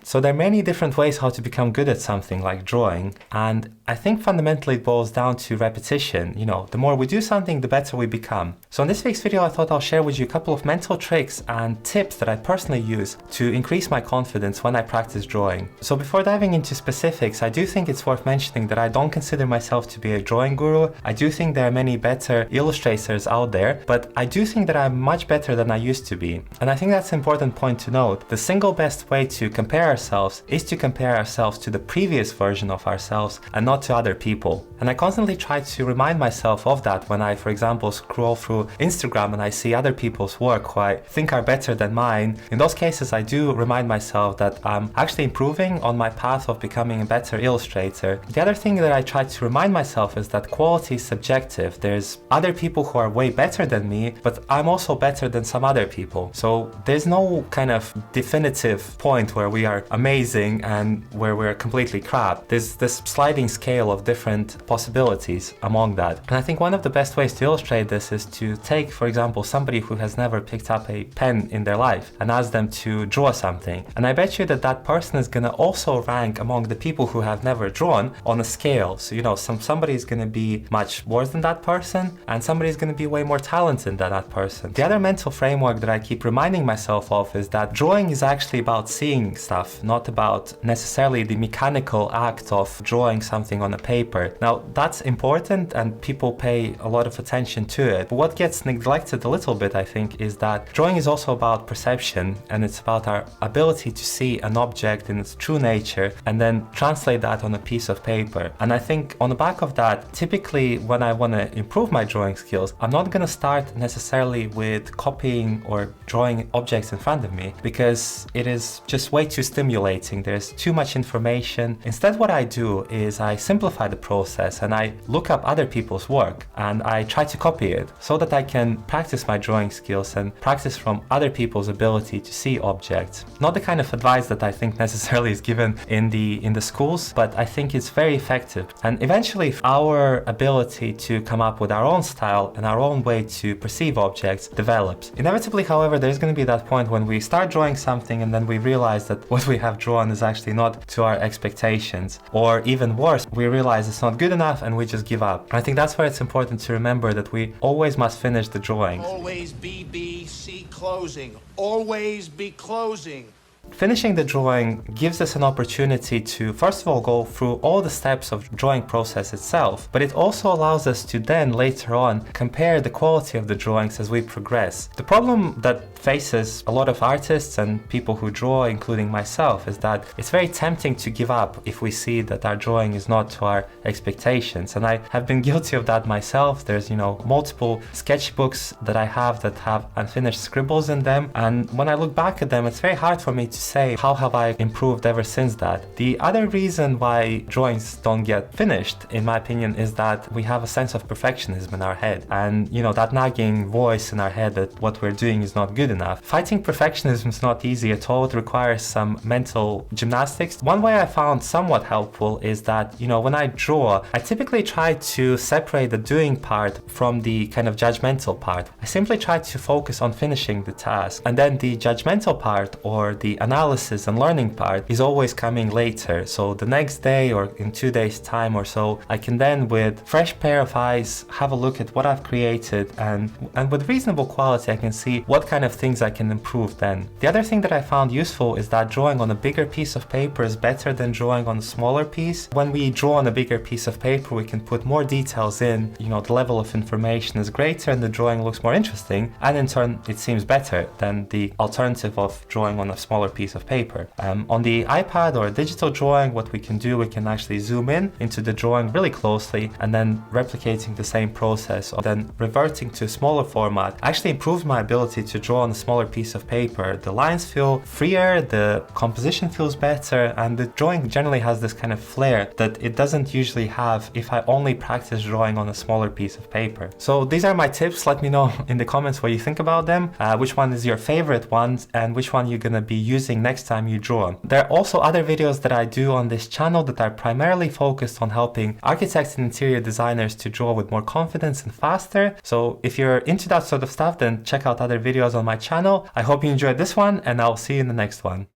So there are many different ways how to become good at something like drawing, and I think fundamentally it boils down to repetition. The more we do something, the better we become. So in this week's video, I thought I'll share with you a couple of mental tricks and tips that I personally use to increase my confidence when I practice drawing. So before diving into specifics, I do think it's worth mentioning that I don't consider myself to be a drawing guru. I do think there are many better illustrators out there, but I do think that I'm much better than I used to be. And I think that's an important point to note. The single best way to compare ourselves is to compare ourselves to the previous version of ourselves and not to other people. And I constantly try to remind myself of that when I, for example, scroll through Instagram and I see other people's work who I think are better than mine. In those cases, I do remind myself that I'm actually improving on my path of becoming a better illustrator. The other thing that I try to remind myself is that quality is subjective. There's other people who are way better than me, but I'm also better than some other people. So there's no kind of definitive point where we are amazing and where we're completely crap. There's this sliding scale of different possibilities among that. And I think one of the best ways to illustrate this is to take, for example, somebody who has never picked up a pen in their life and ask them to draw something. And I bet you that that person is going to also rank among the people who have never drawn on a scale. So, somebody is going to be much worse than that person, and somebody is going to be way more talented than that person. The other mental framework that I keep reminding myself of is that drawing is actually about seeing stuff, not about necessarily the mechanical act of drawing something on a paper. Now, that's important and people pay a lot of attention to it. But what gets neglected a little bit, I think, is that drawing is also about perception, and it's about our ability to see an object in its true nature and then translate that on a piece of paper. And I think on the back of that, typically when I want to improve my drawing skills, I'm not going to start necessarily with copying or drawing objects in front of me, because it is just way too stimulating. There's too much information. Instead, what I do is I simplify the process and I look up other people's work and I try to copy it so that I can practice my drawing skills and practice from other people's ability to see objects. Not the kind of advice that I think necessarily is given in the schools, but I think it's very effective. And eventually our ability to come up with our own style and our own way to perceive objects develops. Inevitably, however, there's going to be that point when we start drawing something and then we realize that what we have drawn is actually not to our expectations, or even worse, we realize it's not good enough and we just give up. I think that's where it's important to remember that we always must finish the drawing. Always be closing. Always be closing. Finishing the drawing gives us an opportunity to, first of all, go through all the steps of drawing process itself, but it also allows us to then later on compare the quality of the drawings as we progress. The problem that faces a lot of artists and people who draw, including myself, is that it's very tempting to give up if we see that our drawing is not to our expectations. And I have been guilty of that myself. There's, multiple sketchbooks that I have that have unfinished scribbles in them. And when I look back at them, it's very hard for me to say, how have I improved ever since that? The other reason why drawings don't get finished, in my opinion, is that we have a sense of perfectionism in our head. And, that nagging voice in our head that what we're doing is not good enough. Fighting perfectionism is not easy at all. It requires some mental gymnastics. One way I found somewhat helpful is that, when I draw, I typically try to separate the doing part from the kind of judgmental part. I simply try to focus on finishing the task, and then the judgmental part or the analysis and learning part is always coming later. So the next day or in 2 days time or so, I can then with fresh pair of eyes have a look at what I've created, and with reasonable quality I can see what kind of things I can improve then. The other thing that I found useful is that drawing on a bigger piece of paper is better than drawing on a smaller piece. When we draw on a bigger piece of paper, we can put more details in, the level of information is greater and the drawing looks more interesting, and in turn it seems better than the alternative of drawing on a smaller piece of paper. On the iPad or a digital drawing, what we can do, we can actually zoom in into the drawing really closely and then replicating the same process or then reverting to a smaller format actually improves my ability to draw on a smaller piece of paper. The lines feel freer, the composition feels better, and the drawing generally has this kind of flair that it doesn't usually have if I only practice drawing on a smaller piece of paper. So these are my tips. Let me know in the comments what you think about them, which one is your favorite ones and which one you're gonna be using next time you draw. There are also other videos that I do on this channel that are primarily focused on helping architects and interior designers to draw with more confidence and faster. So if you're into that sort of stuff, then check out other videos on my channel. I hope you enjoyed this one, and I'll see you in the next one.